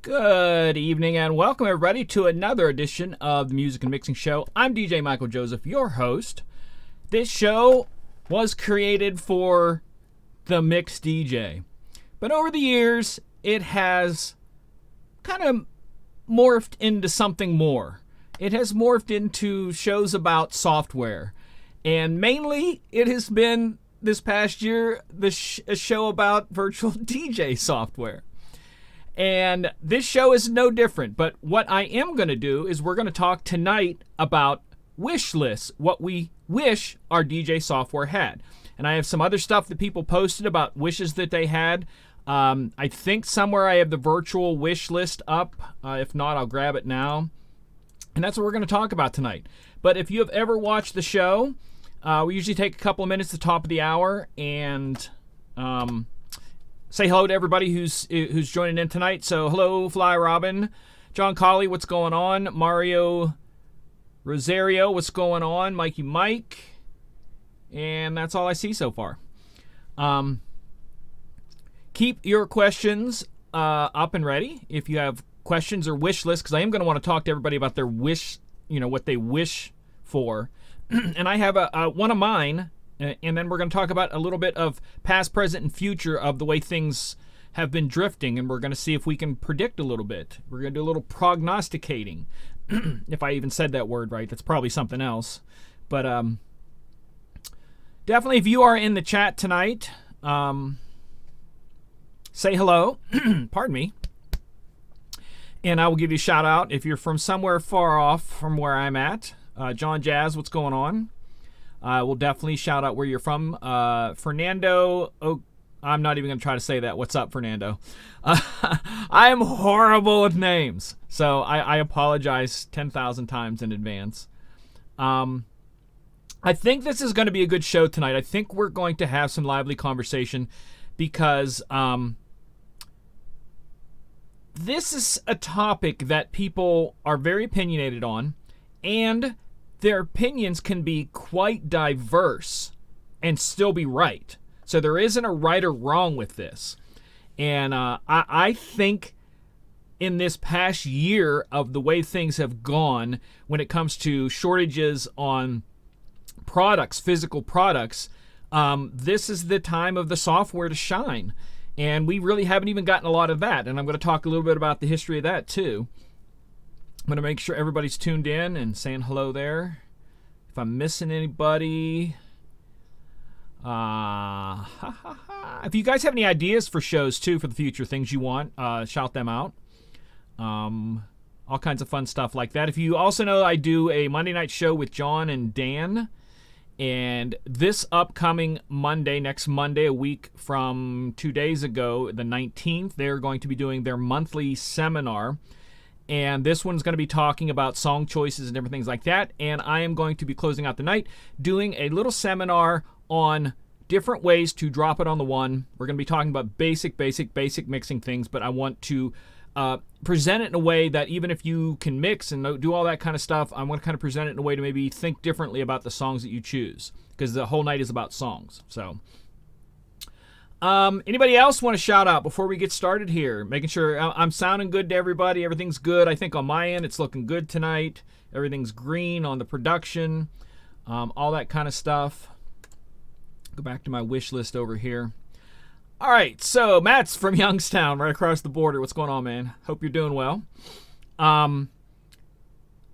Good evening and welcome everybody to another edition of the Music and Mixing Show. I'm DJ Michael Joseph, your host. This show was created for the mix DJ, but over the years it has kind of morphed into something more. It has morphed into shows about software, and mainly it has been this past year a show about virtual DJ software. And this show is no different, but what I am going to do is we're going to talk tonight about wish lists, what we wish our DJ software had. And I have some other stuff that people posted about wishes that they had. I think somewhere I have the virtual wish list up. If not, I'll grab it now. And that's what we're going to talk about tonight. But if you have ever watched the show, we usually take a couple of minutes at the top of the hour and say hello to everybody who's joining in tonight. So hello, Fly Robin, John Colley, what's going on? Mario Rosario, what's going on? Mikey Mike, and that's all I see so far. Keep your questions up and ready if you have questions or wish lists, because I am going to want to talk to everybody about their wish, what they wish for. And I have one of mine. And then we're going to talk about a little bit of past, present, and future of the way things have been drifting. And we're going to see if we can predict a little bit. We're going to do a little prognosticating. If I even said that word right, that's probably something else. But definitely, if you are in the chat tonight, say hello. Pardon me. And I will give you a shout out if you're from somewhere far off from where I'm at. John Jazz, what's going on? We'll definitely shout out where you're from. Fernando, I'm not even going to try to say that. What's up, Fernando? I am horrible with names, so I apologize 10,000 times in advance. I think this is going to be a good show tonight. I think we're going to have some lively conversation because this is a topic that people are very opinionated on, and their opinions can be quite diverse and still be right. So there isn't a right or wrong with this. And I think in this past year of the way things have gone when it comes to shortages on products, physical products, this is the time of the software to shine. And we really haven't even gotten a lot of that. And I'm going to talk a little bit about the history of that too. I'm going to make sure everybody's tuned in and saying hello there. If I'm missing anybody, if you guys have any ideas for shows too for the future, things you want, shout them out. All kinds of fun stuff like that. If you also know, I do a Monday night show with John and Dan. And this upcoming Monday, next Monday, a week from 2 days ago, the 19th, they're going to be doing their monthly seminar. And this one's going to be talking about song choices and different things like that. And I am going to be closing out the night doing a little seminar on different ways to drop it on the one. We're going to be talking about basic mixing things, but I want to present it in a way that even if you can mix and do all that kind of stuff, I want to kind of present it in a way to maybe think differently about the songs that you choose, because the whole night is about songs. So anybody else want to shout out before we get started here? Making sure I'm sounding good to everybody. Everything's good. I think on my end it's looking good tonight. Everything's green on the production. All that kind of stuff. Go back to my wish list over here. All right, so Matt's from Youngstown, right across the border. What's going on, man? Hope you're doing well.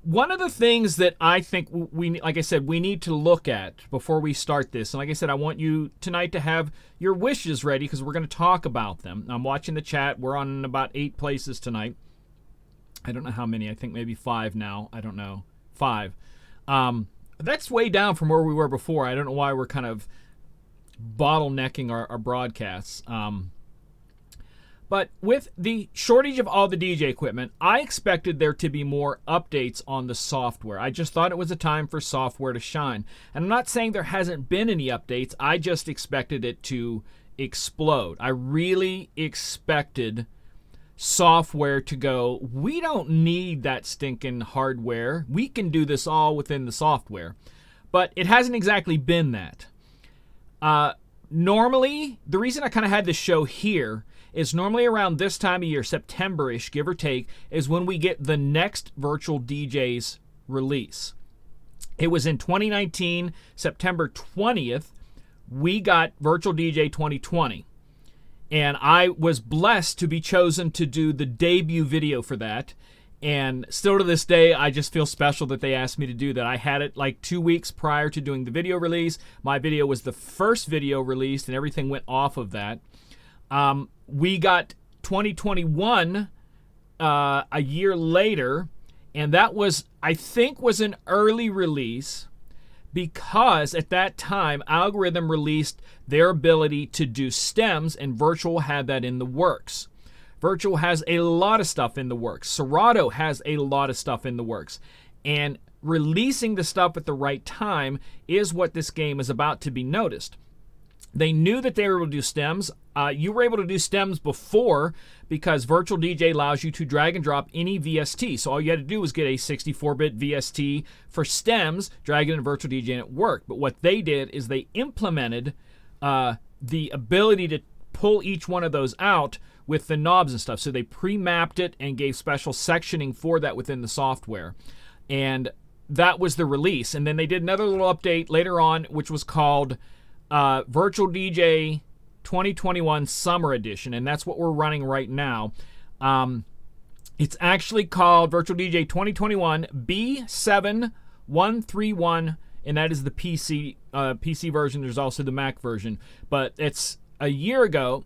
One of the things that I think we, like I said, we need to look at before we start this, and like I said, I want you tonight to have your wishes ready because we're going to talk about them. I'm watching the chat. We're on about 8 places tonight. I don't know how many. I think maybe 5 now. I don't know. 5. That's way down from where we were before. I don't know why we're kind of bottlenecking our broadcasts. But with the shortage of all the DJ equipment, I expected there to be more updates on the software. I just thought it was a time for software to shine. And I'm not saying there hasn't been any updates. I just expected it to explode. I really expected software to go, we don't need that stinking hardware. We can do this all within the software. But it hasn't exactly been that. Normally, the reason I kind of had this show here is normally around this time of year, September-ish, give or take, is when we get the next Virtual DJ's release. It was in 2019, September 20th, we got Virtual DJ 2020. And I was blessed to be chosen to do the debut video for that. And still to this day, I just feel special that they asked me to do that. I had it like 2 weeks prior to doing the video release. My video was the first video released, and everything went off of that. We got 2021 a year later, and that was, I think, was an early release, because at that time, Algorithm released their ability to do stems, and Virtual had that in the works. Virtual has a lot of stuff in the works. Serato has a lot of stuff in the works. And releasing the stuff at the right time is what this game is about to be noticed. They knew that they were able to do stems. You were able to do stems before, because Virtual DJ allows you to drag and drop any VST. So all you had to do was get a 64-bit VST for stems, drag it into Virtual DJ, and it worked. But what they did is they implemented the ability to pull each one of those out with the knobs and stuff. So they pre-mapped it and gave special sectioning for that within the software. And that was the release. And then they did another little update later on, which was called Virtual DJ 2021 Summer Edition, and that's what we're running right now. It's actually called Virtual DJ 2021 B7131, and that is the PC version. There's also the Mac version, but it's a year ago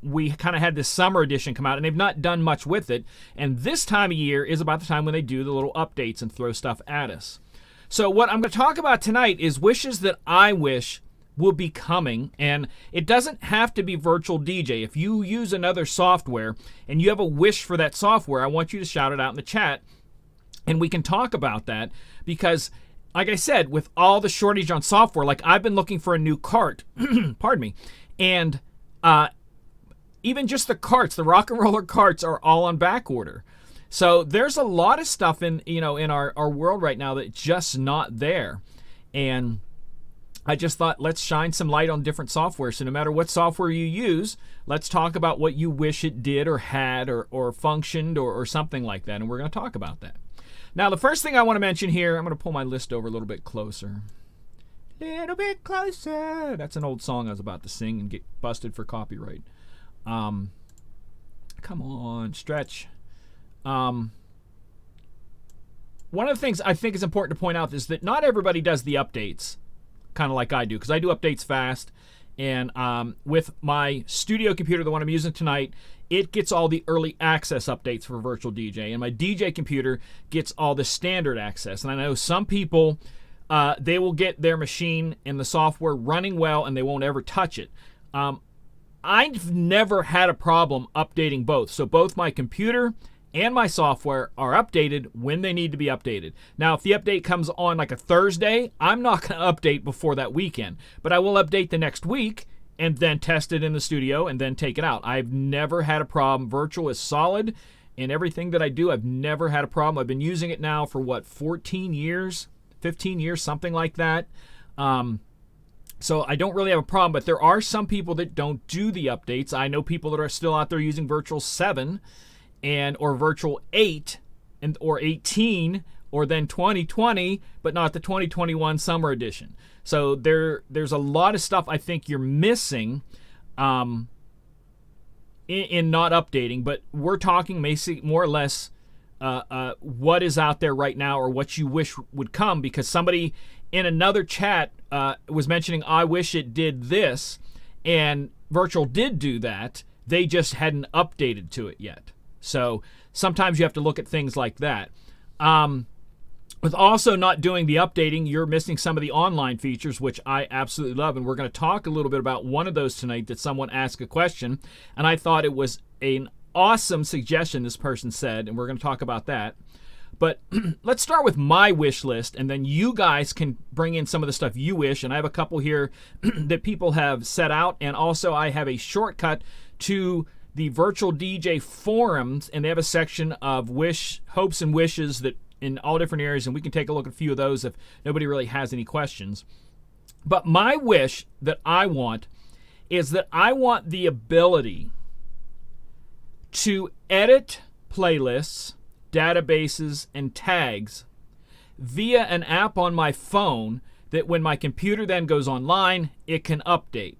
we kind of had this Summer Edition come out, and they've not done much with it. And this time of year is about the time when they do the little updates and throw stuff at us. So what I'm going to talk about tonight is wishes that I wish will be coming, and it doesn't have to be Virtual DJ. If you use another software and you have a wish for that software, I want you to shout it out in the chat, and we can talk about that. Because, like I said, with all the shortage on software, like I've been looking for a new cart, pardon me, and even just the carts, the rock and roller carts, are all on back order. So there's a lot of stuff in our world right now that's just not there. And I just thought, let's shine some light on different software. So no matter what software you use, let's talk about what you wish it did or had or functioned or something like that. And we're going to talk about that. Now, the first thing I want to mention here, I'm going to pull my list over a little bit closer. Little bit closer. That's an old song I was about to sing and get busted for copyright. Come on, stretch. One of the things I think is important to point out is that not everybody does the updates kind of like I do, because I do updates fast. And with my studio computer, the one I'm using tonight, it gets all the early access updates for Virtual DJ. And my DJ computer gets all the standard access. And I know some people, they will get their machine and the software running well and they won't ever touch it. I've never had a problem updating both. So both my computer and my software are updated when they need to be updated. Now, if the update comes on like a Thursday, I'm not going to update before that weekend. But I will update the next week and then test it in the studio and then take it out. I've never had a problem. Virtual is solid. In everything that I do, I've never had a problem. I've been using it now for, 14 years? 15 years, something like that. So I don't really have a problem. But there are some people that don't do the updates. I know people that are still out there using Virtual 7 or Virtual 8 or 18 or then 2020, but not the 2021 Summer Edition. So there's a lot of stuff I think you're missing in not updating, but we're talking more or less what is out there right now or what you wish would come, because somebody in another chat was mentioning, I wish it did this, and Virtual did do that. They just hadn't updated to it yet. So sometimes you have to look at things like that. With also not doing the updating, you're missing some of the online features, which I absolutely love. And we're going to talk a little bit about one of those tonight that someone asked a question. And I thought it was an awesome suggestion, this person said, and we're going to talk about that. But let's start with my wish list, and then you guys can bring in some of the stuff you wish. And I have a couple here that people have set out. And also I have a shortcut to the Virtual DJ forums, and they have a section of hopes and wishes that in all different areas, and we can take a look at a few of those if nobody really has any questions. But my wish that I want is that I want the ability to edit playlists, databases, and tags via an app on my phone that when my computer then goes online, it can update.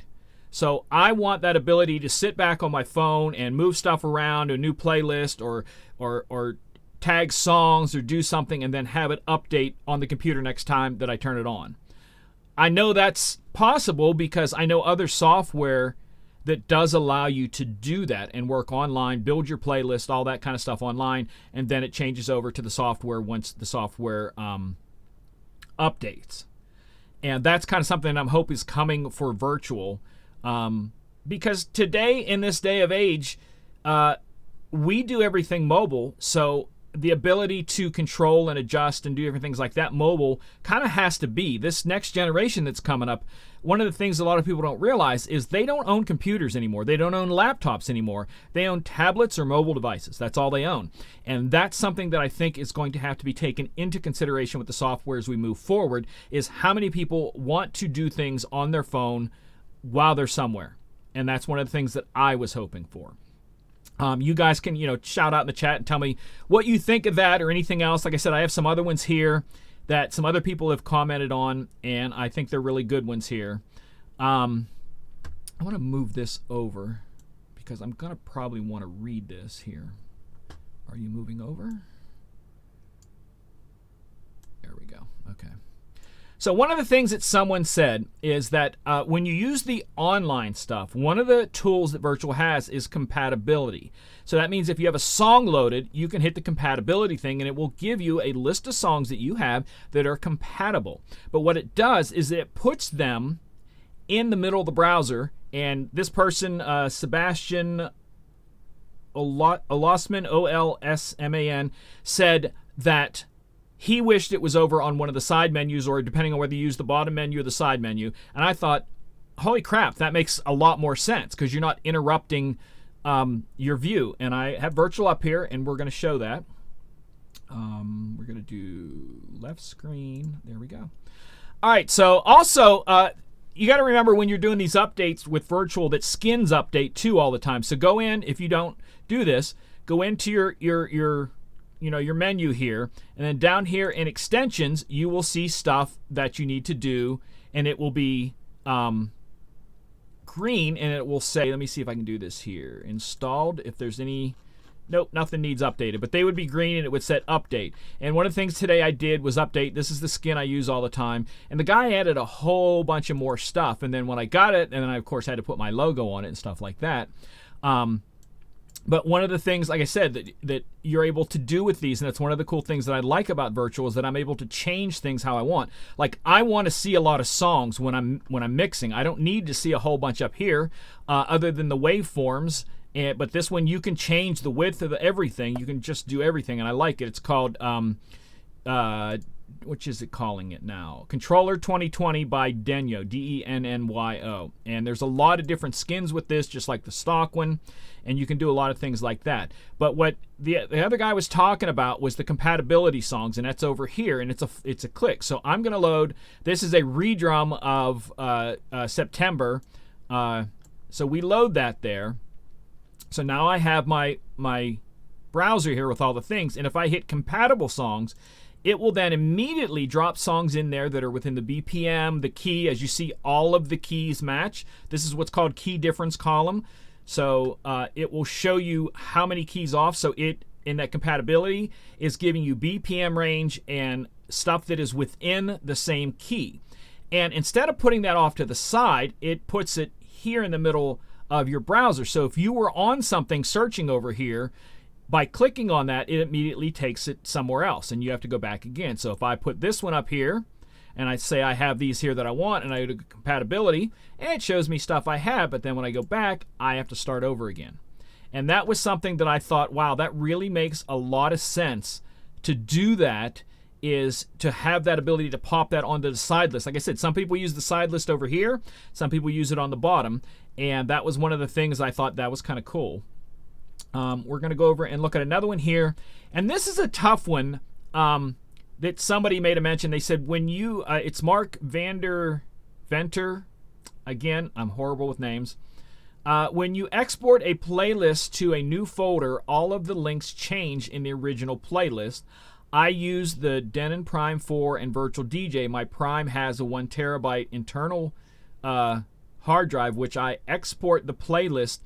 So I want that ability to sit back on my phone and move stuff around, a new playlist or tag songs or do something and then have it update on the computer next time that I turn it on. I know that's possible because I know other software that does allow you to do that and work online, build your playlist, all that kind of stuff online, and then it changes over to the software once the software updates. And that's kind of something I'm hoping is coming for virtual, because today, in this day of age, we do everything mobile, so the ability to control and adjust and do different things like that mobile kind of has to be. This next generation that's coming up, one of the things a lot of people don't realize is they don't own computers anymore. They don't own laptops anymore. They own tablets or mobile devices. That's all they own. And that's something that I think is going to have to be taken into consideration with the software as we move forward, is how many people want to do things on their phone while they're somewhere. And that's one of the things that I was hoping for. You guys can, shout out in the chat and tell me what you think of that or anything else. Like I said, I have some other ones here that some other people have commented on, and I think they're really good ones here. I want to move this over because I'm going to probably want to read this here. Are you moving over? There we go. Okay. So one of the things that someone said is that when you use the online stuff, one of the tools that Virtual has is compatibility. So that means if you have a song loaded, you can hit the compatibility thing and it will give you a list of songs that you have that are compatible. But what it does is it puts them in the middle of the browser, and this person, Sebastian Olosman, O-L-S-M-A-N, said that he wished it was over on one of the side menus, or depending on whether you use the bottom menu or the side menu. And I thought, holy crap, that makes a lot more sense because you're not interrupting your view. And I have Virtual up here, and we're going to show that. We're going to do left screen. There we go. All right, so also, you got to remember when you're doing these updates with Virtual that skins update too all the time. So go in, if you don't do this, go into your menu here, and then down here in extensions, you will see stuff that you need to do, and it will be green, and it will say, let me see if I can do this here, installed, if there's any, nope, nothing needs updated, but they would be green, and it would set update. And one of the things today I did was update. This is the skin I use all the time, and the guy added a whole bunch of more stuff, and then when I got it, and then I of course had to put my logo on it and stuff like that. But one of the things, like I said, that you're able to do with these, and that's one of the cool things that I like about Virtual, is that I'm able to change things how I want. Like, I want to see a lot of songs when I'm mixing. I don't need to see a whole bunch up here, other than the waveforms. But this one, you can change the width of everything. You can just do everything, and I like it. It's called, which is it calling it now? Controller 2020 by Denyo, D-E-N-N-Y-O. And there's a lot of different skins with this, just like the stock one, and you can do a lot of things like that. But what the other guy was talking about was the compatibility songs, and that's over here, and it's a click. So I'm going to load, this is a redrum of September. So we load that there. So now I have my browser here with all the things, and if I hit compatible songs, it will then immediately drop songs in there that are within the BPM, the key. As you see, all of the keys match. This is what's called key difference column. So it will show you how many keys off. So it, in that compatibility, is giving you BPM range and stuff that is within the same key. And instead of putting that off to the side, it puts it here in the middle of your browser. So if you were on something searching over here, by clicking on that, it immediately takes it somewhere else, and you have to go back again. So if I put this one up here, and I say I have these here that I want, and I go to compatibility, and it shows me stuff I have, but then when I go back, I have to start over again. And that was something that I thought, wow, that really makes a lot of sense to do that, is to have that ability to pop that onto the side list. Like I said, some people use the side list over here, some people use it on the bottom, and that was one of the things I thought that was kind of cool. We're going to go over and look at another one here. And this is a tough one that somebody made a mention. They said when you, it's Mark Venter. Again, I'm horrible with names. When you export a playlist to a new folder, all of the links change in the original playlist. I use the Denon Prime 4 and Virtual DJ. My Prime has a 1 terabyte internal hard drive, which I export the playlist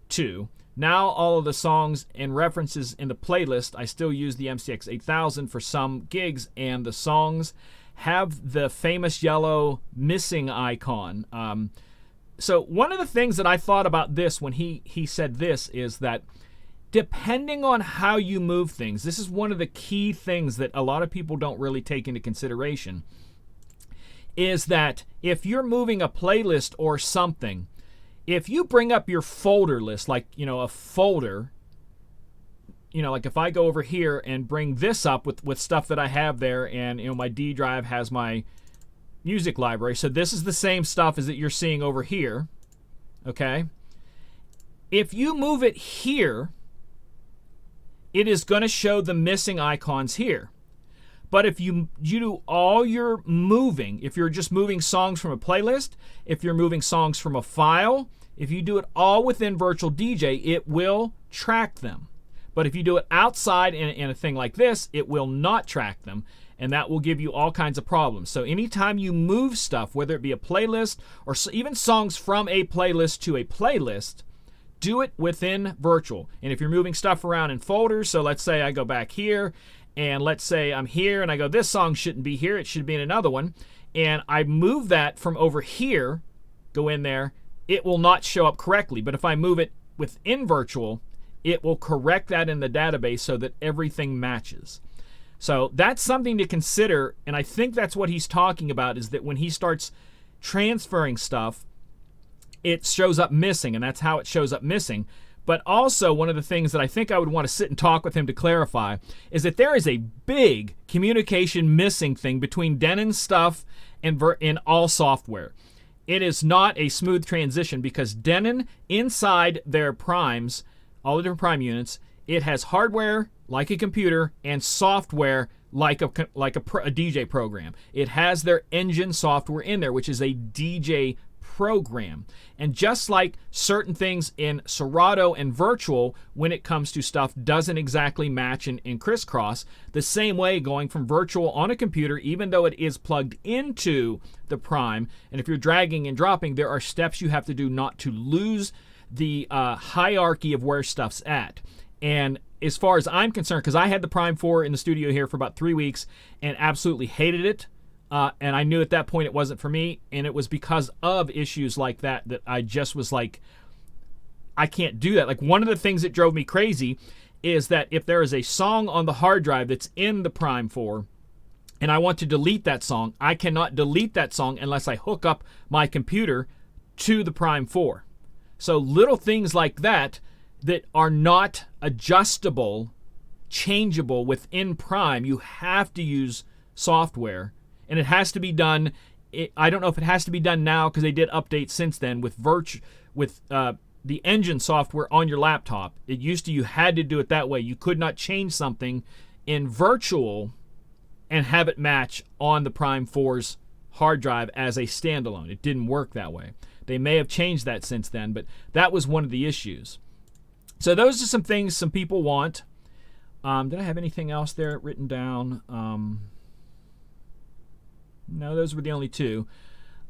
to. Now all of the songs and references in the playlist, I still use the MCX 8000 for some gigs, and the songs have the famous yellow missing icon. So one of the things that I thought about this when he said this is that depending on how you move things, this is one of the key things that a lot of people don't really take into consideration, is that if you're moving a playlist or something, if you bring up your folder list, like, a folder, like if I go over here and bring this up with stuff that I have there, and, my D drive has my music library. So this is the same stuff as that you're seeing over here. Okay? If you move it here, it is going to show the missing icons here. But if you do all your moving, if you're just moving songs from a playlist, if you're moving songs from a file, if you do it all within Virtual DJ, it will track them. But if you do it outside in a thing like this, it will not track them, and that will give you all kinds of problems. So anytime you move stuff, whether it be a playlist or even songs from a playlist to a playlist, do it within Virtual. And if you're moving stuff around in folders, so let's say I go back here, and let's say I'm here, and I go, this song shouldn't be here, it should be in another one, and I move that from over here, go in there, it will not show up correctly. But if I move it within Virtual, it will correct that in the database so that everything matches. So that's something to consider, and I think that's what he's talking about, is that when he starts transferring stuff, it shows up missing, and that's how it shows up missing. But also, one of the things that I think I would want to sit and talk with him to clarify is that there is a big communication missing thing between Denon's stuff and all software. It is not a smooth transition because Denon, inside their primes, all the different prime units, it has hardware like a computer and software like a DJ program. It has their engine software in there, which is a DJ program. And just like certain things in Serato and Virtual, when it comes to stuff, doesn't exactly match in crisscross, the same way going from Virtual on a computer, even though it is plugged into the Prime, and if you're dragging and dropping, there are steps you have to do not to lose the hierarchy of where stuff's at. And as far as I'm concerned, because I had the Prime 4 in the studio here for about 3 weeks and absolutely hated it, and I knew at that point it wasn't for me, and it was because of issues like that I just was like, I can't do that. Like, one of the things that drove me crazy is that if there is a song on the hard drive that's in the Prime 4 and I want to delete that song, I cannot delete that song unless I hook up my computer to the Prime 4. So little things like that are not adjustable, changeable within Prime, you have to use software. And it has to be done, I don't know if it has to be done now because they did updates since then with the engine software on your laptop. It used to, you had to do it that way. You could not change something in Virtual and have it match on the Prime 4's hard drive as a standalone. It didn't work that way. They may have changed that since then, but that was one of the issues. So those are some things some people want. Did I have anything else there written down? No, those were the only two.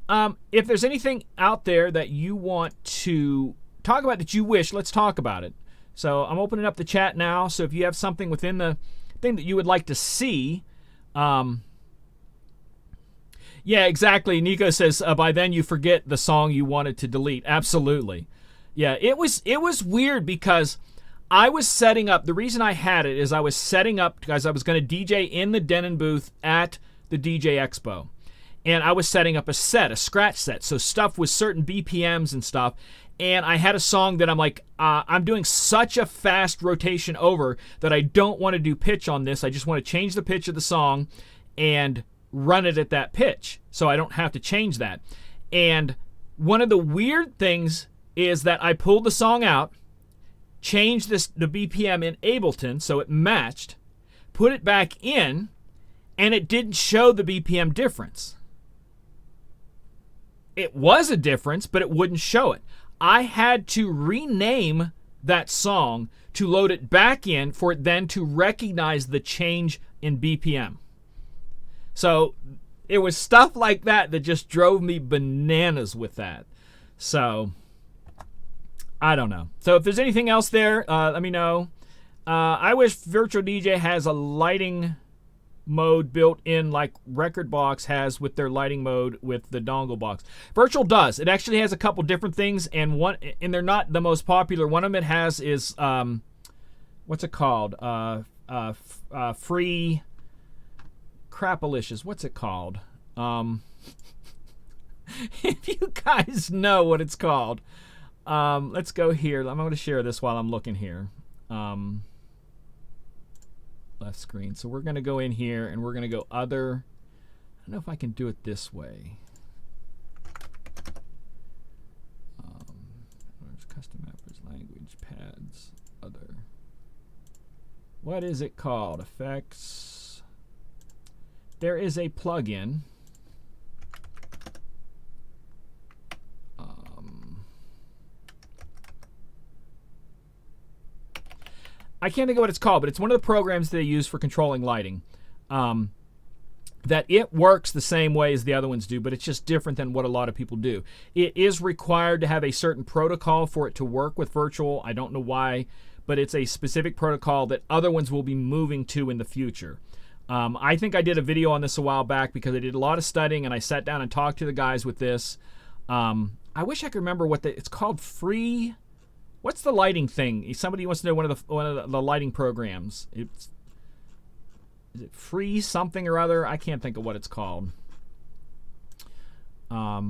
If there's anything out there that you want to talk about that you wish, let's talk about it. So I'm opening up the chat now. So if you have something within the thing that you would like to see, yeah, exactly. Nico says, by then you forget the song you wanted to delete. Absolutely. Yeah, it was weird because I was setting up, the reason I had it is I was setting up because I was going to DJ in the Denon booth at the DJ Expo. And I was setting up a scratch set. So stuff with certain BPMs and stuff. And I had a song that I'm like, I'm doing such a fast rotation over that I don't want to do pitch on this. I just want to change the pitch of the song and run it at that pitch so I don't have to change that. And one of the weird things is that I pulled the song out, changed the BPM in Ableton so it matched, put it back in, and it didn't show the BPM difference. It was a difference, but it wouldn't show it. I had to rename that song to load it back in for it then to recognize the change in BPM. So it was stuff like that that just drove me bananas with that. So I don't know. So if there's anything else there, let me know. I wish Virtual DJ has a lighting mode built in like Rekordbox has with their lighting mode with the dongle box. Virtual does. It actually has a couple different things, and they're not the most popular. One of them it has is what's it called? Free crapalicious. What's it called? If you guys know what it's called, let's go here. I'm going to share this while I'm looking here. Left screen. So we're going to go in here and we're going to go other. I don't know if I can do it this way. There's custom mappers, language, pads, other. What is it called? Effects. There is a plugin. I can't think of what it's called, but it's one of the programs they use for controlling lighting. That it works the same way as the other ones do, but it's just different than what a lot of people do. It is required to have a certain protocol for it to work with virtual. I don't know why, but it's a specific protocol that other ones will be moving to in the future. I think I did a video on this a while back because I did a lot of studying and I sat down and talked to the guys with this. I wish I could remember what it's called. Free. What's the lighting thing? Somebody wants to know one of the lighting programs. Is it Free something or other? I can't think of what it's called. I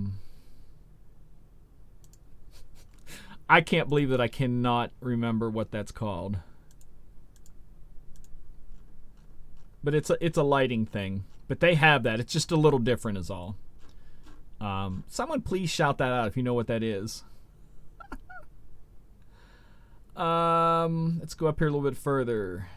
can't believe that I cannot remember what that's called. But it's a lighting thing. But they have that. It's just a little different is all. Someone please shout that out if you know what that is. Let's go up here a little bit further.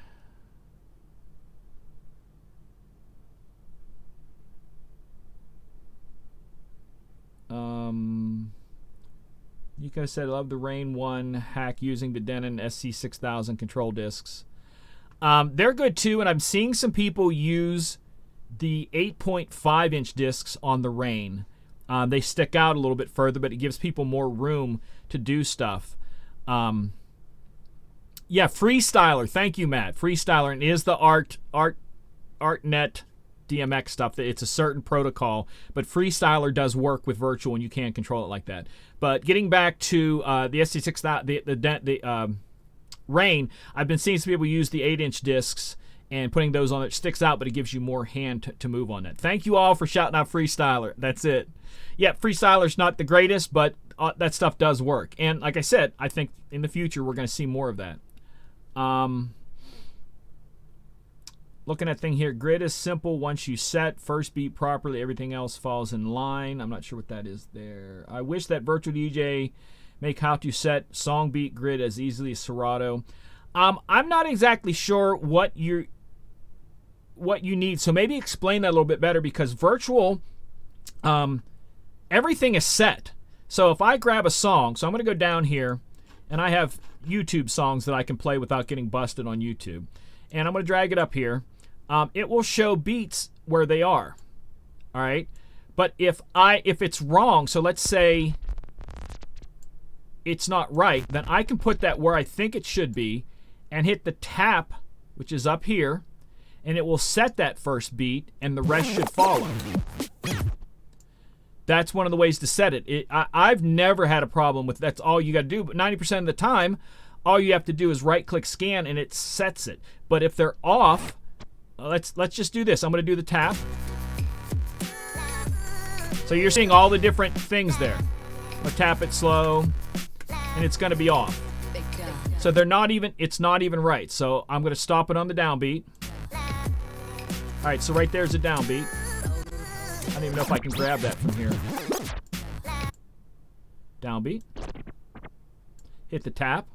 You guys said I love the Rain 1 hack using the Denon SC6000 control discs. They're good too, and I'm seeing some people use the 8.5-inch discs on the Rain. They stick out a little bit further, but it gives people more room to do stuff. Yeah, Freestyler. Thank you, Matt. Freestyler, and it is the ArtNet DMX stuff. It's a certain protocol, but Freestyler does work with virtual, and you can control it like that. But getting back to the SC6000, the Rain, I've been seeing some people use the 8-inch discs and putting those on. It sticks out, but it gives you more hand to move on that. Thank you all for shouting out Freestyler. That's it. Yeah, Freestyler's not the greatest, but that stuff does work. And like I said, I think in the future we're going to see more of that. Looking at thing here, grid is simple. Once you set first beat properly, everything else falls in line. I'm not sure what that is there. I wish that Virtual DJ make how to set song beat grid as easily as Serato. I'm not exactly sure what you need, so maybe explain that a little bit better, because virtual, everything is set. So if I grab a song, so I'm going to go down here, and I have YouTube songs that I can play without getting busted on YouTube. And I'm going to drag it up here. It will show beats where they are. All right? But if it's wrong, so let's say it's not right, then I can put that where I think it should be and hit the tap, which is up here, and it will set that first beat, and the rest should follow. That's one of the ways to set it. I've never had a problem with that's all you got to do, but 90% of the time, all you have to do is right-click scan, and it sets it. But if they're off, let's just do this. I'm going to do the tap. So you're seeing all the different things there. I'm going to tap it slow, and it's going to be off. So they're not even. It's not even right. So I'm going to stop it on the downbeat. All right. So right there's a downbeat. I don't even know if I can grab that from here. Downbeat. Hit the tap.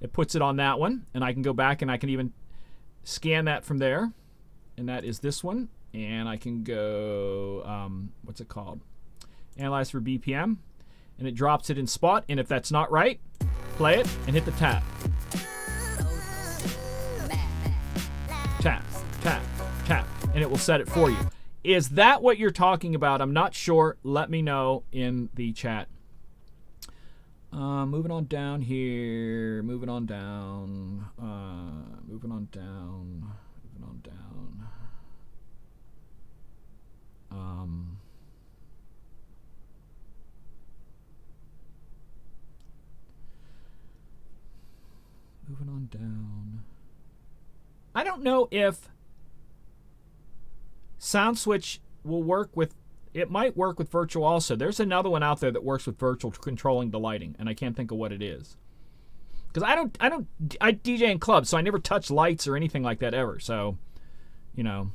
It puts it on that one, and I can go back and I can even scan that from there. And that is this one. And I can go, what's it called? Analyze for BPM. and it drops it in spot. And if that's not right, play it and hit the tap. Tap, tap, tap, and it will set it for you. Is that what you're talking about? I'm not sure. Let me know in the chat. Moving on down here. Moving on down. Moving on down. Moving on down. Moving on down. I don't know if SoundSwitch will work with. It might work with virtual also. There's another one out there that works with virtual controlling the lighting, and I can't think of what it is. Because I DJ in clubs, so I never touch lights or anything like that ever. So, you know.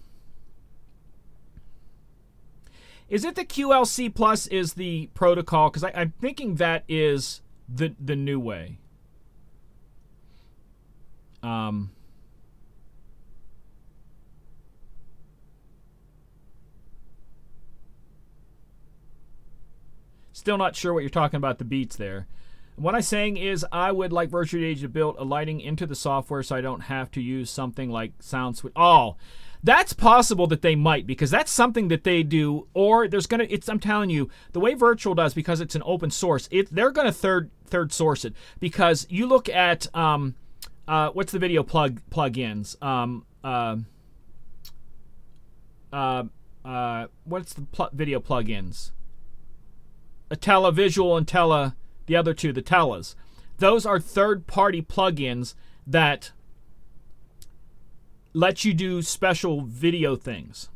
Is it the QLC Plus is the protocol? Because I'm thinking that is the new way. Still not sure what you're talking about, the beats there. What I'm saying is I would like Virtual DJ to build a lighting into the software so I don't have to use something like SoundSwitch. Oh, that's possible that they might, because that's something that they do. Or there's gonna, I'm telling you, the way Virtual does, because it's an open source, they're gonna third source it. Because you look at what's the video plugins? What's the video plugins? A televisual and the other two, the Tellas. Those are third-party plugins that let you do special video things.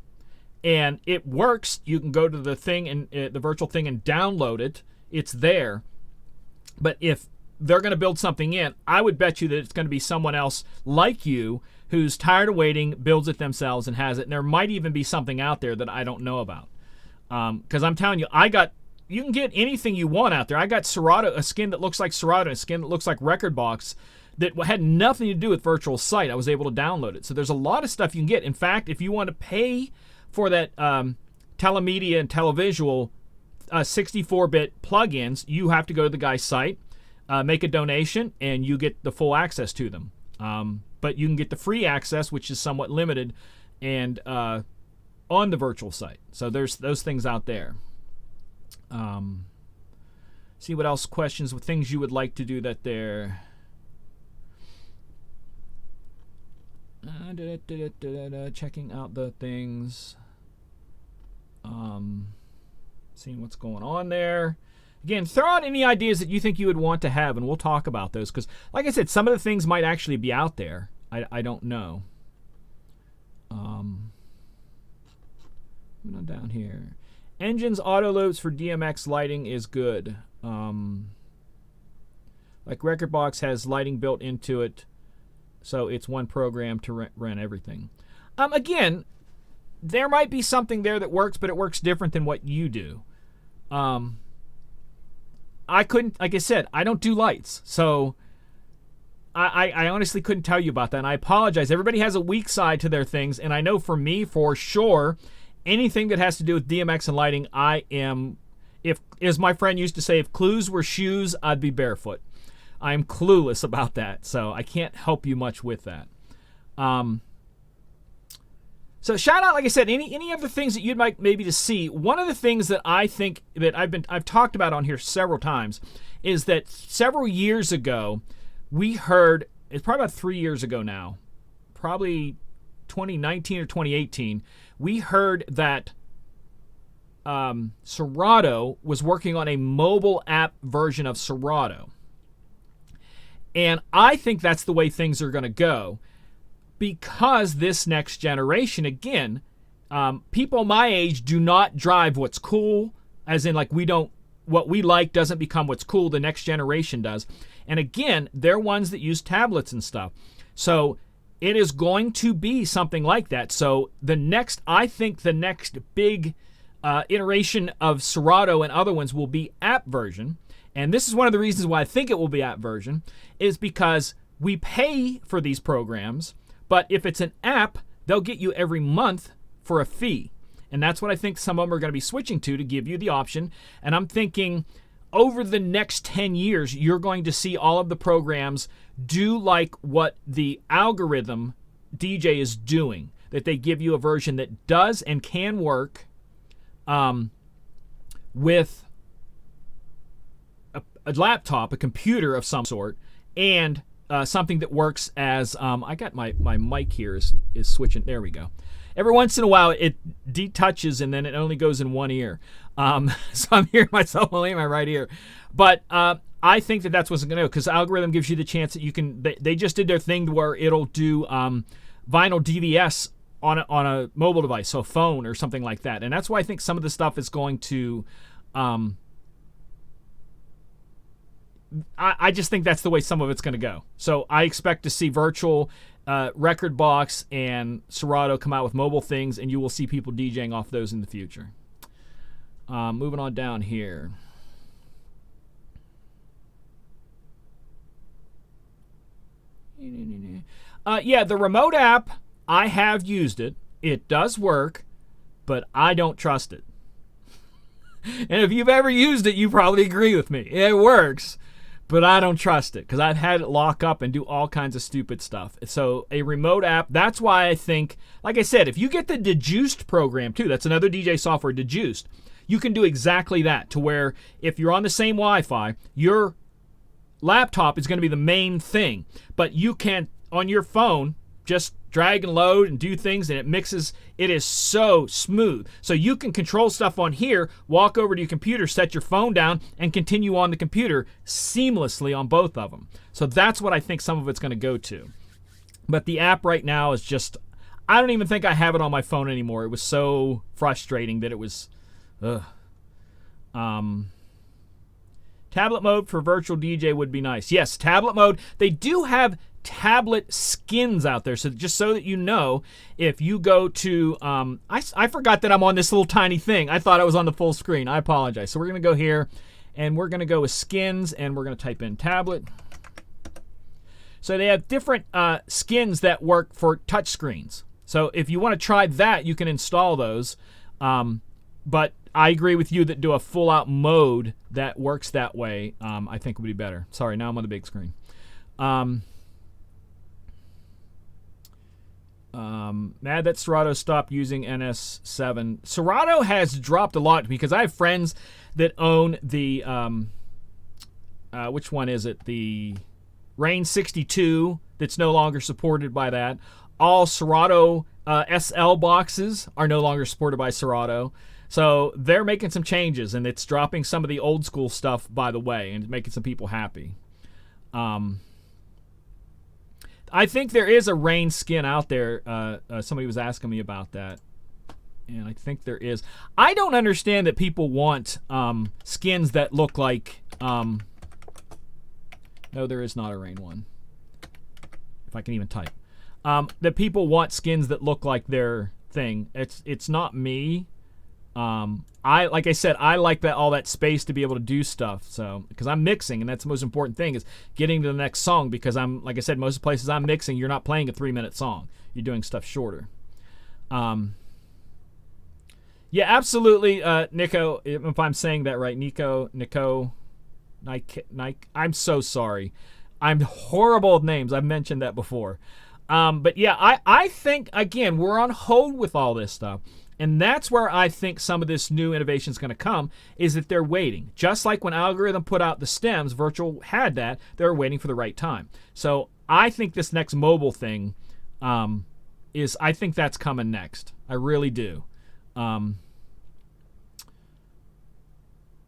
And it works. You can go to the thing and the virtual thing and download it. It's there. But if they're going to build something in, I would bet you that it's going to be someone else like you who's tired of waiting, builds it themselves, and has it. And there might even be something out there that I don't know about. Because I'm telling you, you can get anything you want out there. I got Serato, a skin that looks like Serato, a skin that looks like Rekordbox that had nothing to do with virtual site. I was able to download it. So there's a lot of stuff you can get. In fact, if you want to pay for that telemedia and televisual 64-bit plugins, you have to go to the guy's site, make a donation, and you get the full access to them. But you can get the free access, which is somewhat limited, and on the virtual site. So there's those things out there. See what else questions with things you would like to do that there. Checking out the things. Seeing what's going on there. Again, throw out any ideas that you think you would want to have, and we'll talk about those. Because, like I said, some of the things might actually be out there. I don't know. Moving on down here. Engines auto loops for DMX lighting is good. Like Rekordbox has lighting built into it, so it's one program to run everything. Again, there might be something there that works, but it works different than what you do. I couldn't, like I said, I don't do lights, so I honestly couldn't tell you about that, and I apologize. Everybody has a weak side to their things, and I know for me, for sure, anything that has to do with DMX and lighting, I am, if, as my friend used to say, if clues were shoes, I'd be barefoot. I'm clueless about that, so I can't help you much with that. So shout out, like I said, any other things that you'd like maybe to see. One of the things that I think that I've talked about on here several times is that several years ago, we heard, it's probably about 3 years ago now, probably 2019 or 2018, we heard that Serato was working on a mobile app version of Serato. And I think that's the way things are going to go, because this next generation, again, people my age do not drive what's cool, as in like what we like doesn't become what's cool, the next generation does. And again, they're ones that use tablets and stuff. So it is going to be something like that. So I think the next big iteration of Serato and other ones will be app version. And this is one of the reasons why I think it will be app version, is because we pay for these programs, but if it's an app, they'll get you every month for a fee. And that's what I think some of them are going to be switching to give you the option. And I'm thinking over the next 10 years, you're going to see all of the programs do like what the algorithm DJ is doing, that they give you a version that does and can work with a laptop, a computer of some sort, and something that works as I got my mic here is switching. There we go. Every once in a while it detouches and then it only goes in one ear. So I'm hearing myself only in my right ear. But I think that's what's going to do, because the algorithm gives you the chance that you can. They just did their thing where it'll do vinyl DVS on a mobile device, so a phone or something like that. And that's why I think some of the stuff is going to. I just think that's the way some of it's going to go. So I expect to see virtual Rekordbox and Serato come out with mobile things, and you will see people DJing off those in the future. Moving on down here. Yeah, the remote app, I have used it. It does work, but I don't trust it. And if you've ever used it, you probably agree with me. It works, but I don't trust it because I've had it lock up and do all kinds of stupid stuff. So a remote app, that's why I think, like I said, if you get the Dejuiced program too, that's another DJ software, Dejuiced, you can do exactly that, to where if you're on the same Wi-Fi, your laptop is going to be the main thing, but you can, on your phone, just drag and load and do things, and it mixes. It is so smooth. So you can control stuff on here, walk over to your computer, set your phone down, and continue on the computer seamlessly on both of them. So that's what I think some of it's going to go to. But the app right now is just, I don't even think I have it on my phone anymore. It was so frustrating that it was, tablet mode for virtual DJ would be nice. Yes, tablet mode. They do have tablet skins out there, so just so that you know, if you go to I forgot that I'm on this little tiny thing. I thought I was on the full screen. I apologize. So we're gonna go here and we're gonna go with skins, and we're gonna type in tablet. So they have different skins that work for touch screens. So if you want to try that, you can install those, but I agree with you that do a full out mode that works that way, I think would be better. Sorry, now I'm on the big screen. Mad that Serato stopped using NS7. Serato has dropped a lot because I have friends that own the which one is it? The Rain 62 that's no longer supported by that. All Serato SL boxes are no longer supported by Serato. So they're making some changes, and it's dropping some of the old school stuff, by the way, and making some people happy. I think there is a Rain skin out there. Somebody was asking me about that, and I think there is. I don't understand that people want skins that look like... no, there is not a Rain one. If I can even type. That people want skins that look like their thing. It's not me. Like I said, I like that all that space to be able to do stuff. So because I'm mixing, and that's the most important thing, is getting to the next song. Because I'm, like I said, most places I'm mixing, you're not playing a 3-minute song. You're doing stuff shorter. Yeah, absolutely, Nico. If I'm saying that right, Nico, Nike. I'm so sorry. I'm horrible with names. I've mentioned that before. But yeah, I think, again, we're on hold with all this stuff. And that's where I think some of this new innovation is going to come, is that they're waiting. Just like when Algorithm put out the stems, Virtual had that. They're waiting for the right time. So I think this next mobile thing I think that's coming next. I really do.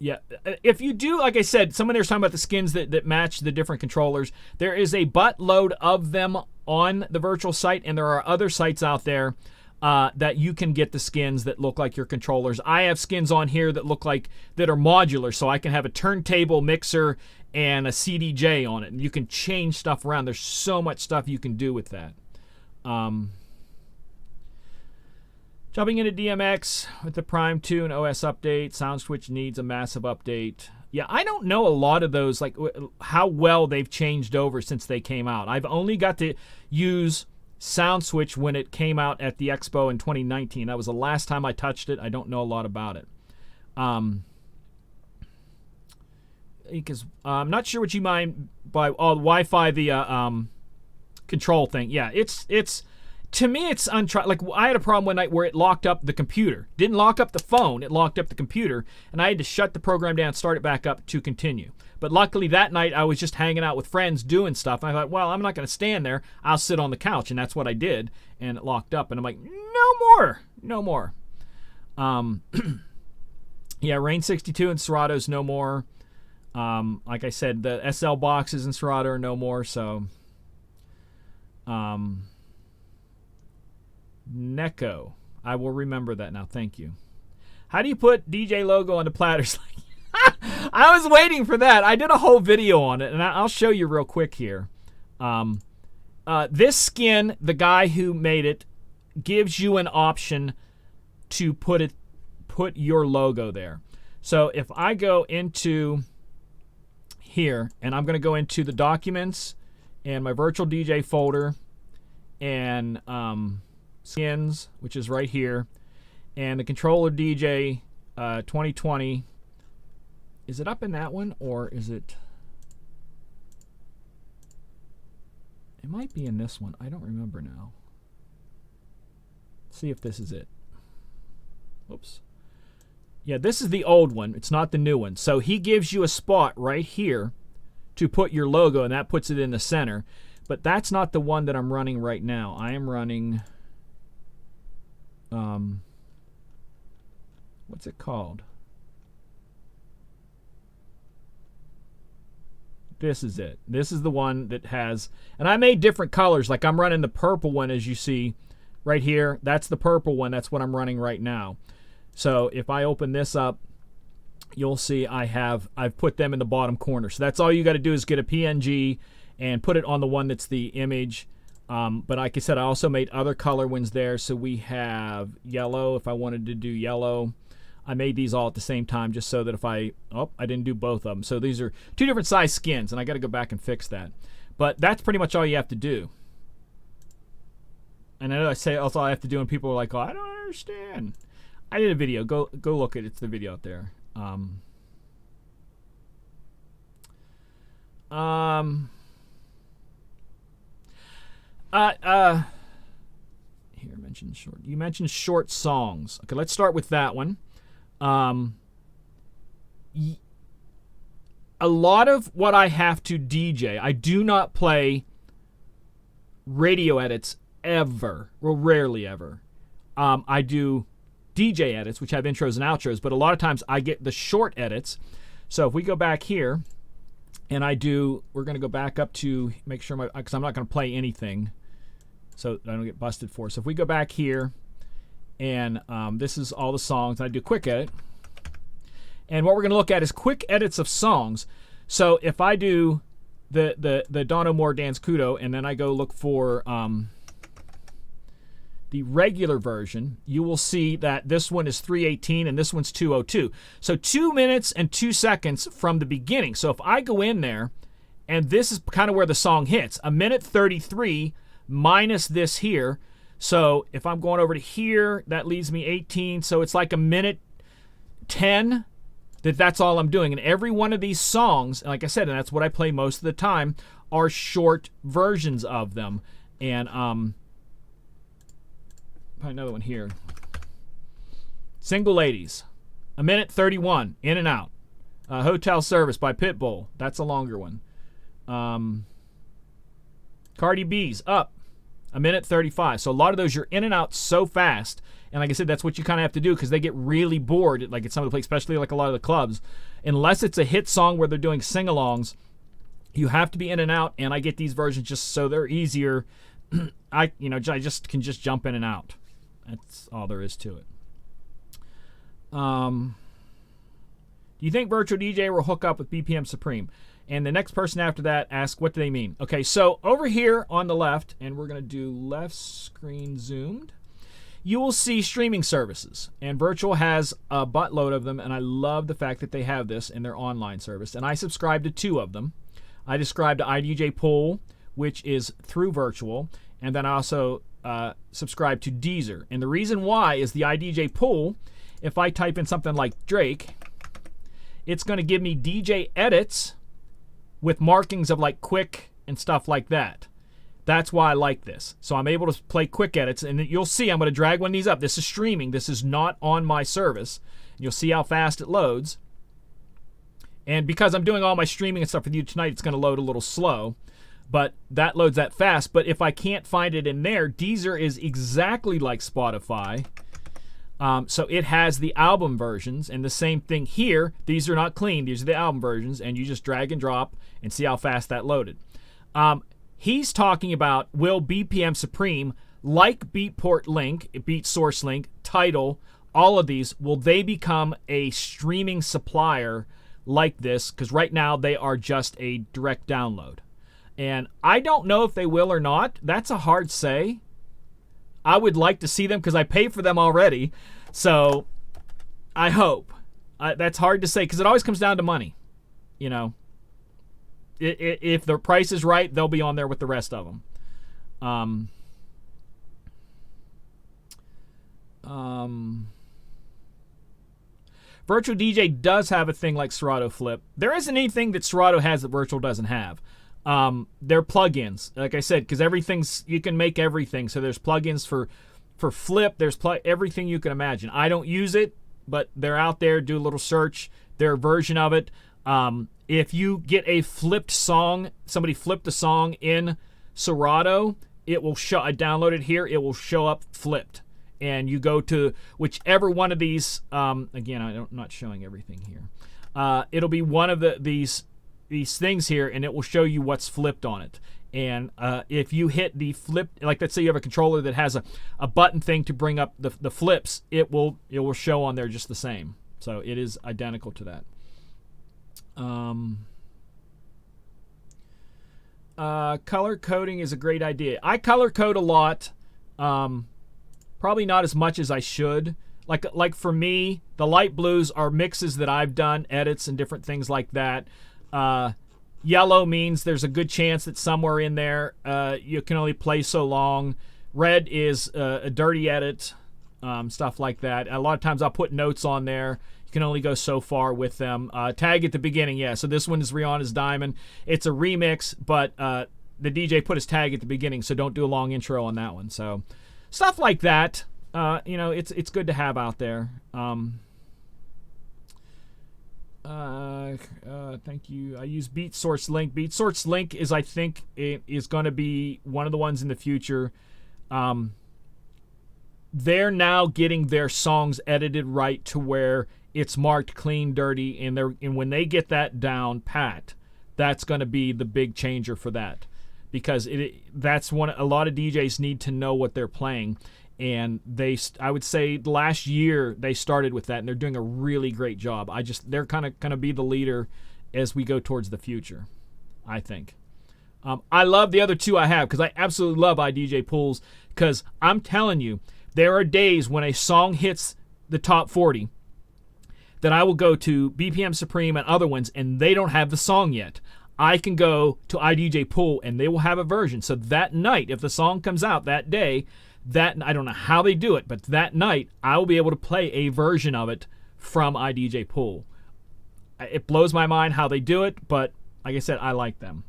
Yeah, if you do, like I said, someone there's talking about the skins that match the different controllers. There is a buttload of them on the Virtual site, and there are other sites out there that you can get the skins that look like your controllers. I have skins on here that look like, that are modular, so I can have a turntable, mixer, and a CDJ on it. And you can change stuff around. There's so much stuff you can do with that. Jumping into DMX with the Prime 2 and OS update. SoundSwitch needs a massive update. Yeah, I don't know a lot of those, like how well they've changed over since they came out. I've only got to use SoundSwitch when it came out at the Expo in 2019. That was the last time I touched it. I don't know a lot about it. because I'm not sure what you mean by Wi-Fi, the control thing. Yeah, it's to me it's like I had a problem one night where it locked up the computer. Didn't lock up the phone, it locked up the computer, and I had to shut the program down, start it back up to continue. But luckily that night I was just hanging out with friends doing stuff. And I thought, well, I'm not going to stand there. I'll sit on the couch, and that's what I did. And it locked up, and I'm like, no more. Yeah, Rain 62 and Serato's no more. Like I said, the SL boxes in Serato are no more. So, Neko, I will remember that now. Thank you. How do you put DJ logo on the platters? I was waiting for that. I did a whole video on it, and I'll show you real quick here. This skin, the guy who made it, gives you an option to put your logo there. So if I go into here, and I'm going to go into the documents and my virtual DJ folder and skins, which is right here, and the controller DJ 2020. Is it up in that one, or is it? It might be in this one. I don't remember now. Let's see if this is it. Oops. Yeah, this is the old one. It's not the new one. So he gives you a spot right here to put your logo, and that puts it in the center. But that's not the one that I'm running right now. I am running, what's it called? This is it. This is the one that has, and I made different colors. Like I'm running the purple one, as you see right here. That's the purple one. That's what I'm running right now. So if I open this up, you'll see I've put them in the bottom corner. So that's all you got to do is get a PNG and put it on the one that's the image. But like I said, I also made other color ones there. So we have yellow if I wanted to do yellow. I made these all at the same time just so that if I didn't do both of them. So these are two different size skins, and I got to go back and fix that. But that's pretty much all you have to do. And I know I say that's all I have to do, and people are like, oh, I don't understand. I did a video. Go look at it. It's the video out there. Here, mention short. You mentioned short songs. Okay, let's start with that one. A lot of what I have to DJ, I do not play radio edits ever, well, rarely ever. I do DJ edits, which have intros and outros, but a lot of times I get the short edits. So if we go back here, and we're going to go back up to make sure because I'm not going to play anything, so I don't get busted for. So if we go back here, and this is all the songs, and I do quick edit. And what we're going to look at is quick edits of songs. So if I do the Dono More Dance Kudo, and then I go look for the regular version, you will see that this one is 3:18 and this one's 2:02. So 2 minutes and 2 seconds from the beginning. So if I go in there, and this is kind of where the song hits, 1:33 minus this here. So if I'm going over to here, that leaves me 18. So it's like 1:10. That's all I'm doing. And every one of these songs, like I said, and that's what I play most of the time, are short versions of them. And probably another one here. Single Ladies, 1:31, In and Out. Hotel Service by Pitbull, that's a longer one. Cardi B's Up, 1:35. So a lot of those you're in and out so fast. And like I said, that's what you kind of have to do because they get really bored, like at some of the places, especially like a lot of the clubs. Unless it's a hit song where they're doing sing-alongs, you have to be in and out. And I get these versions just so they're easier. I just can jump in and out. That's all there is to it. Do you think Virtual DJ will hook up with BPM Supreme? And the next person after that asks, what do they mean? Okay, so over here on the left, and we're going to do left screen zoomed, you will see streaming services. And Virtual has a buttload of them, and I love the fact that they have this in their online service. And I subscribe to 2 of them. I subscribe to iDJ Pool, which is through Virtual, and then I also subscribe to Deezer. And the reason why is the iDJ Pool, if I type in something like Drake, it's going to give me DJ edits with markings of like quick and stuff like that. That's why I like this. So I'm able to play quick edits, and you'll see I'm going to drag one of these up. This is streaming. This is not on my service. You'll see how fast it loads. And because I'm doing all my streaming and stuff with you tonight, it's going to load a little slow. But that loads that fast. But if I can't find it in there, Deezer is exactly like Spotify. So it has the album versions, and the same thing here. These are not clean. These are the album versions, and you just drag and drop and see how fast that loaded. He's talking about, will BPM Supreme, like Beatport Link, Beat Source Link, Tidal, all of these, will they become a streaming supplier like this? Because right now they are just a direct download. And I don't know if they will or not. That's a hard say. I would like to see them because I pay for them already. So I hope. That's hard to say because it always comes down to money. You know, if the price is right, they'll be on there with the rest of them. Virtual DJ does have a thing like Serato Flip. There isn't anything that Serato has that Virtual doesn't have. They're plugins, like I said, because everything's, you can make everything. So there's plugins for Flip. There's everything you can imagine. I don't use it, but they're out there. Do a little search. Their version of it. If you get a flipped song, somebody flipped a song in Serato, it will show. I downloaded here. It will show up flipped, and you go to whichever one of these. Again, I'm not showing everything here. It'll be one of these things here, and it will show you what's flipped on it. And if you hit the flip, like let's say you have a controller that has a button thing to bring up the flips, it will show on there just the same. So it is identical to that. Color coding is a great idea. I color code a lot. Probably not as much as I should. Like for me, the light blues are mixes that I've done, edits and different things like that. Yellow means there's a good chance that somewhere in there you can only play so long. Red is a dirty edit, stuff like that. A lot of times I'll put notes on there. You can only go so far with them. Tag at the beginning, yeah. So this one is Rihanna's Diamond. It's a remix, but the DJ put his tag at the beginning, so don't do a long intro on that one. So stuff like that, you know, it's good to have out there. Thank you. I use Beat Source Link. Beat Source Link is, I think, is going to be one of the ones in the future. They're now getting their songs edited right to where it's marked clean, dirty, and when they get that down pat, that's going to be the big changer for that, because that's one a lot of DJs need to know what they're playing. And I would say last year they started with that, and they're doing a really great job. They're kind of going to be the leader as we go towards the future, I think. I love the other two I have because I absolutely love iDJ pools, because I'm telling you, there are days when a song hits the top 40 that I will go to BPM Supreme and other ones, and they don't have the song yet. I can go to iDJ Pool, and they will have a version. So that night, if the song comes out that day, I don't know how they do it, but that night I will be able to play a version of it from iDJ Pool. It blows my mind how they do it, but like I said, I like them.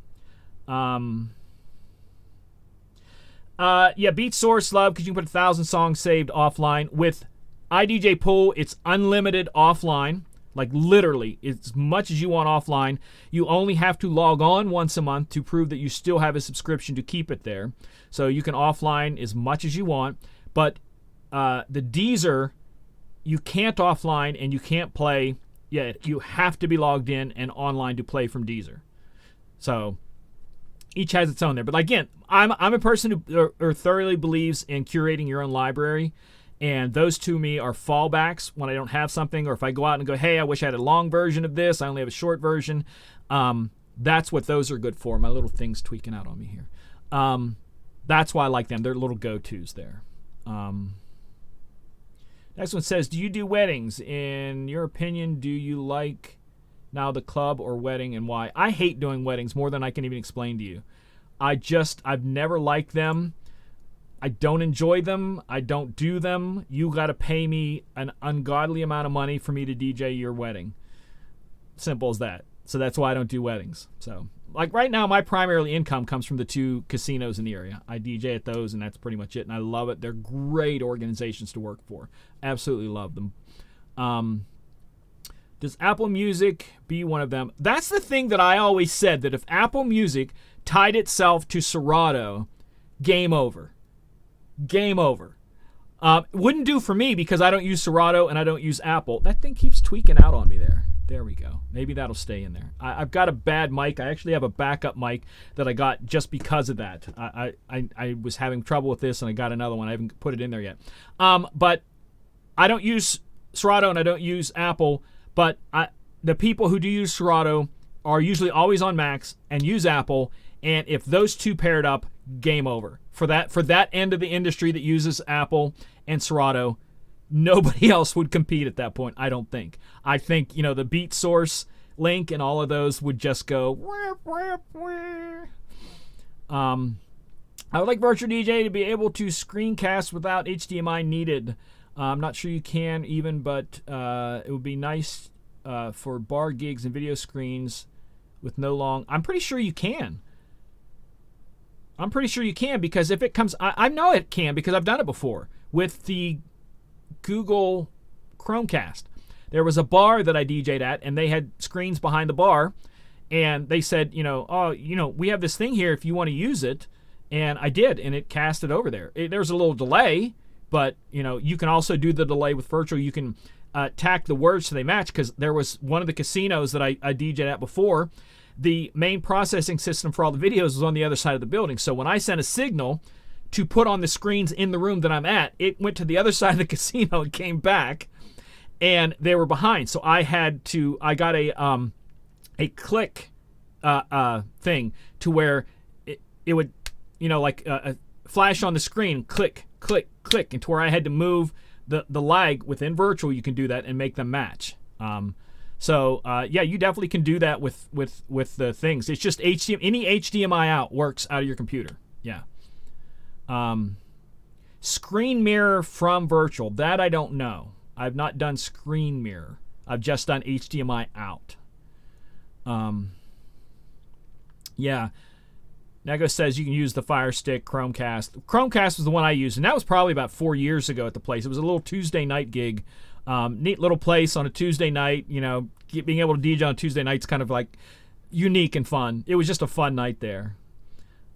Yeah, Beat Source love because you can put 1,000 songs saved offline. With iDJ Pool, it's unlimited offline. Like literally, as much as you want offline. You only have to log on once a month to prove that you still have a subscription to keep it there. So you can offline as much as you want. But the Deezer, you can't offline and you can't play yet. You have to be logged in and online to play from Deezer. So each has its own there. But again, I'm a person who thoroughly believes in curating your own library. And those to me are fallbacks when I don't have something, or if I go out and go, hey, I wish I had a long version of this. I only have a short version. That's what those are good for. My little thing's tweaking out on me here. That's why I like them. They're little go-tos there. Next one says, do you do weddings? In your opinion, do you like now the club or wedding, and why? I hate doing weddings more than I can even explain to you. I've never liked them. I don't enjoy them. I don't do them. You got to pay me an ungodly amount of money for me to DJ your wedding. Simple as that. So that's why I don't do weddings. So like right now, my primary income comes from the 2 casinos in the area. I DJ at those, and that's pretty much it. And I love it. They're great organizations to work for. Absolutely love them. Does Apple Music be one of them? That's the thing that I always said, that if Apple Music tied itself to Serato, game over. Game over. Wouldn't do for me because I don't use Serato and I don't use Apple. That thing keeps tweaking out on me there. There we go. Maybe that'll stay in there. I've got a bad mic. I actually have a backup mic that I got just because of that. I was having trouble with this and I got another one. I haven't put it in there yet. But I don't use Serato and I don't use Apple. But the people who do use Serato are usually always on Macs and use Apple. And if those 2 paired up, game over. For that end of the industry that uses Apple and Serato, nobody else would compete at that point, I don't think. I think, the Beat Source link and all of those would just go. I would like Virtual DJ to be able to screencast without HDMI needed. I'm not sure you can even, but it would be nice for bar gigs and video screens with no long. I'm pretty sure you can. Because if it comes, I know it can because I've done it before with the Google Chromecast. There was a bar that I DJ'd at, and they had screens behind the bar, and they said, we have this thing here if you want to use it, and I did, and it casted over there. There's a little delay, but you can also do the delay with virtual. You can tack the words so they match, because there was one of the casinos that I DJ'd at before. The main processing system for all the videos was on the other side of the building. So when I sent a signal to put on the screens in the room that I'm at, it went to the other side of the casino and came back, and they were behind. So I got a click thing to where it would, like flash on the screen, click, click, click, and to where I had to move the lag within virtual. You can do that and make them match. So you definitely can do that with the things. It's just HDMI. Any HDMI out works out of your computer. Yeah. Screen mirror from virtual. That I don't know. I've not done screen mirror. I've just done HDMI out. Yeah. Nego says you can use the Fire Stick Chromecast. Chromecast was the one I used, and that was probably about 4 years ago at the place. It was a little Tuesday night gig. Neat little place on a Tuesday night. Being able to DJ on Tuesday nights kind of like unique and fun. It was just a fun night there.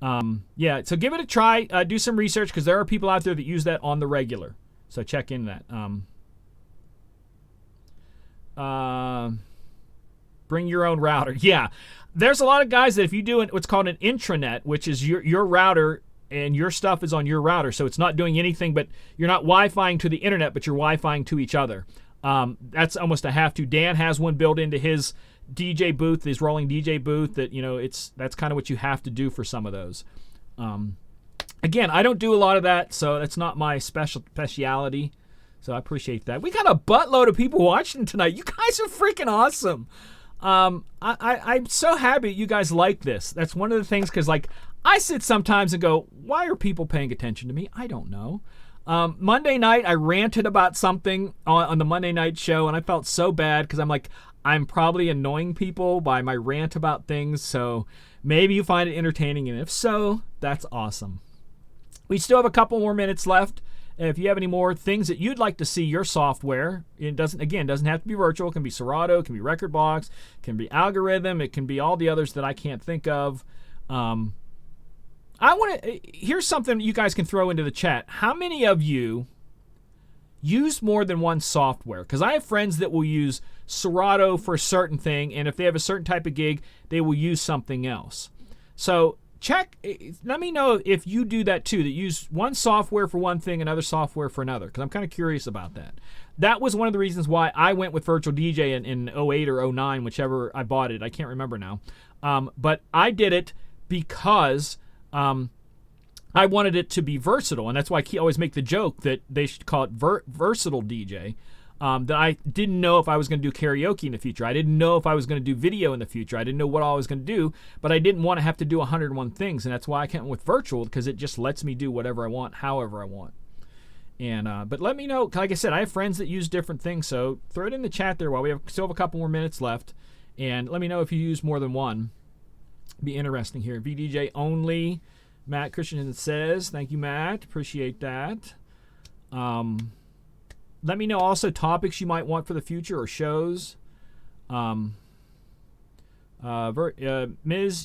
So give it a try. Do some research, because there are people out there that use that on the regular. So check in that. Bring your own router. Yeah. There's a lot of guys that if you do what's called an intranet, which is your router and your stuff is on your router, so it's not doing anything, but you're not Wi-Fiing to the internet, but you're Wi-Fiing to each other. That's almost a have to. Dan has one built into his DJ booth, his rolling DJ booth, that that's kind of what you have to do for some of those. Again, I don't do a lot of that, so that's not my speciality. So I appreciate that. We got a buttload of people watching tonight. You guys are freaking awesome. I'm so happy you guys like this. That's one of the things, because I sit sometimes and go, why are people paying attention to me? I don't know. Monday night, I ranted about something on the Monday night show, and I felt so bad because I'm probably annoying people by my rant about things, so maybe you find it entertaining, and if so, that's awesome. We still have a couple more minutes left. If you have any more things that you'd like to see your software, it doesn't have to be virtual. It can be Serato, it can be Rekordbox, it can be Algorithm, it can be all the others that I can't think of. Here's something you guys can throw into the chat. How many of you use more than one software? Because I have friends that will use Serato for a certain thing, and if they have a certain type of gig, they will use something else. So let me know if you do that too, that use one software for one thing, another software for another, because I'm kind of curious about that. That was one of the reasons why I went with Virtual DJ in 08 or 09, whichever I bought it. I can't remember now. But I did it because I wanted it to be versatile, and that's why I always make the joke that they should call it Versatile DJ. That I didn't know if I was going to do karaoke in the future. I didn't know if I was going to do video in the future. I didn't know what I was going to do, but I didn't want to have to do 101 things, and that's why I came with virtual, because it just lets me do whatever I want, however I want. And but let me know. Like I said, I have friends that use different things, so throw it in the chat there while we still have a couple more minutes left, And let me know if you use more than one. Be interesting here. VDJ only. Matt Christian says, thank you, Matt. Appreciate that. Let me know also topics you might want for the future or shows. Ms.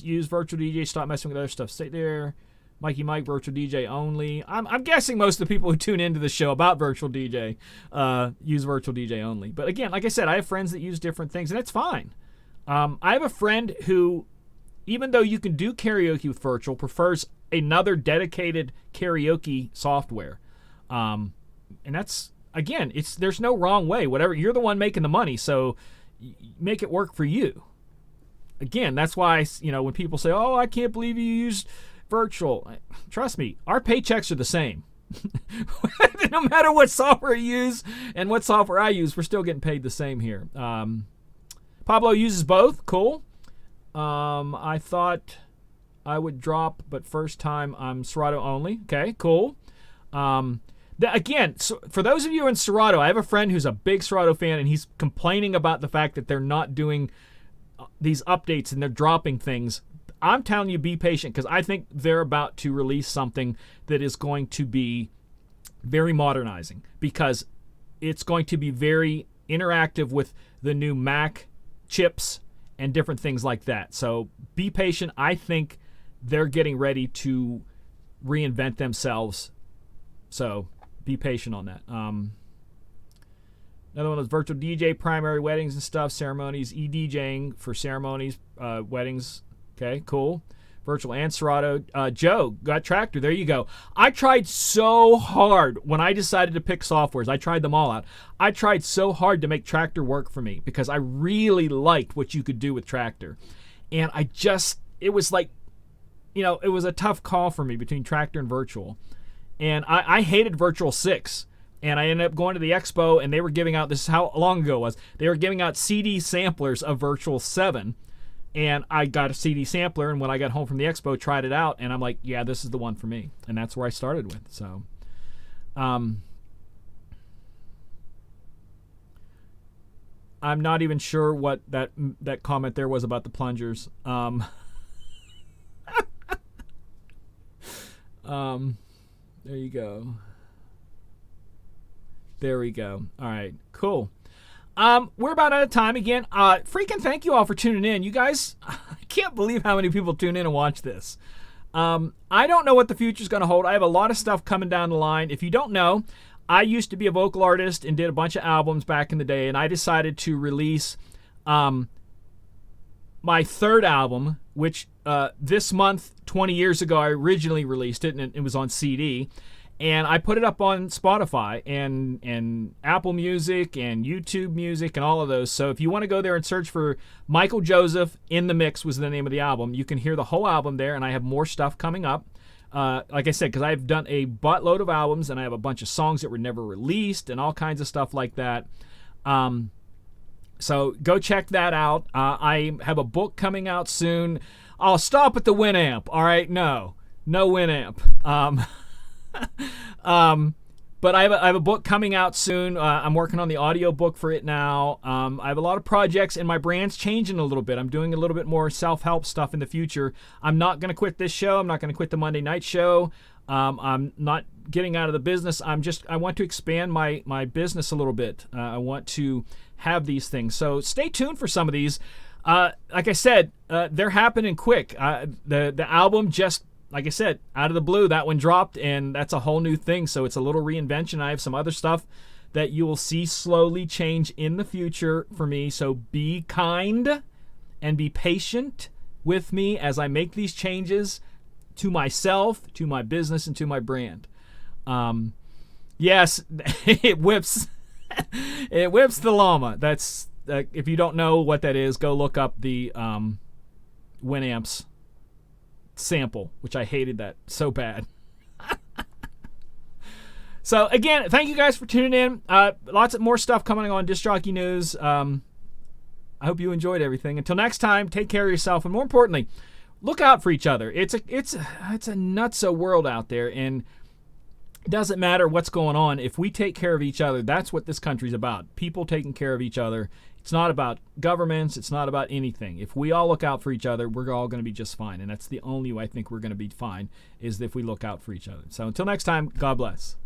use virtual DJ. Stop messing with other stuff. Stay there. Mikey Mike, virtual DJ only. I'm guessing most of the people who tune into the show about virtual DJ use virtual DJ only. But again, like I said, I have friends that use different things, and that's fine. I have a friend who, even though you can do karaoke with virtual, prefers another dedicated karaoke software. And that's, again, there's no wrong way. Whatever, you're the one making the money, so make it work for you. Again, that's why, when people say, "Oh, I can't believe you used virtual," trust me, our paychecks are the same. No matter what software you use and what software I use, we're still getting paid the same here. Pablo uses both. Cool. I thought I would drop, but first time I'm Serato only. Okay, cool. Again, so for those of you in Serato, I have a friend who's a big Serato fan, and he's complaining about the fact that they're not doing these updates and they're dropping things. I'm telling you, be patient, because I think they're about to release something that is going to be very modernizing, because it's going to be very interactive with the new Mac chips and different things like that. So be patient. I think they're getting ready to reinvent themselves. So be patient on that. Another one is virtual DJ, primary weddings and stuff, ceremonies, e-DJing for ceremonies, weddings. Okay, cool. Virtual and Serato. Joe, got Tractor. There you go. I tried so hard when I decided to pick softwares. I tried them all out. I tried so hard to make Tractor work for me because I really liked what you could do with Tractor. And it was like, it was a tough call for me between Tractor and Virtual. And I hated Virtual 6. And I ended up going to the expo, and they were giving out, this is how long ago it was, they were giving out CD samplers of Virtual 7. And I got a CD sampler, and when I got home from the expo, tried it out, and I'm like, yeah, this is the one for me. And that's where I started with. So, I'm not even sure what that comment there was about the plungers. There you go. There we go. All right, cool. We're about out of time again. Freaking thank you all for tuning in. You guys, I can't believe how many people tune in and watch this. I don't know what the future's going to hold. I have a lot of stuff coming down the line. If you don't know, I used to be a vocal artist and did a bunch of albums back in the day, and I decided to release my third album, which this month, 20 years ago, I originally released it, and it was on CD. And I put it up on Spotify and Apple Music and YouTube Music and all of those. So if you want to go there and search for Michael Joseph in the Mix was the name of the album, you can hear the whole album there. And I have more stuff coming up. Like I said, because I've done a buttload of albums and I have a bunch of songs that were never released and all kinds of stuff like that. So go check that out. I have a book coming out soon. I'll stop at the Winamp. All right, no Winamp. But I have a book coming out soon. I'm working on the audio book for it now. I have a lot of projects, and my brand's changing a little bit. I'm doing a little bit more self-help stuff in the future. I'm not going to quit this show. I'm not going to quit the Monday night show. I'm not getting out of the business. I want to expand my business a little bit. I want to have these things. So stay tuned for some of these. Like I said, they're happening quick. The album just, like I said, out of the blue, that one dropped, and that's a whole new thing. So it's a little reinvention. I have some other stuff that you will see slowly change in the future for me. So be kind and be patient with me as I make these changes to myself, to my business, and to my brand. Yes, it whips. It whips the llama. That's if you don't know what that is, go look up the Winamps sample, which I hated that so bad. So again, thank you guys for tuning in. Lots of more stuff coming on Disc Jockey News. I hope you enjoyed everything. Until next time, take care of yourself, and more importantly, look out for each other. It's a nutso world out there, and it doesn't matter what's going on. If we take care of each other, that's what this country's about. People taking care of each other It's not about governments. It's not about anything. If we all look out for each other, we're all going to be just fine. And that's the only way I think we're going to be fine, is if we look out for each other. So until next time, God bless.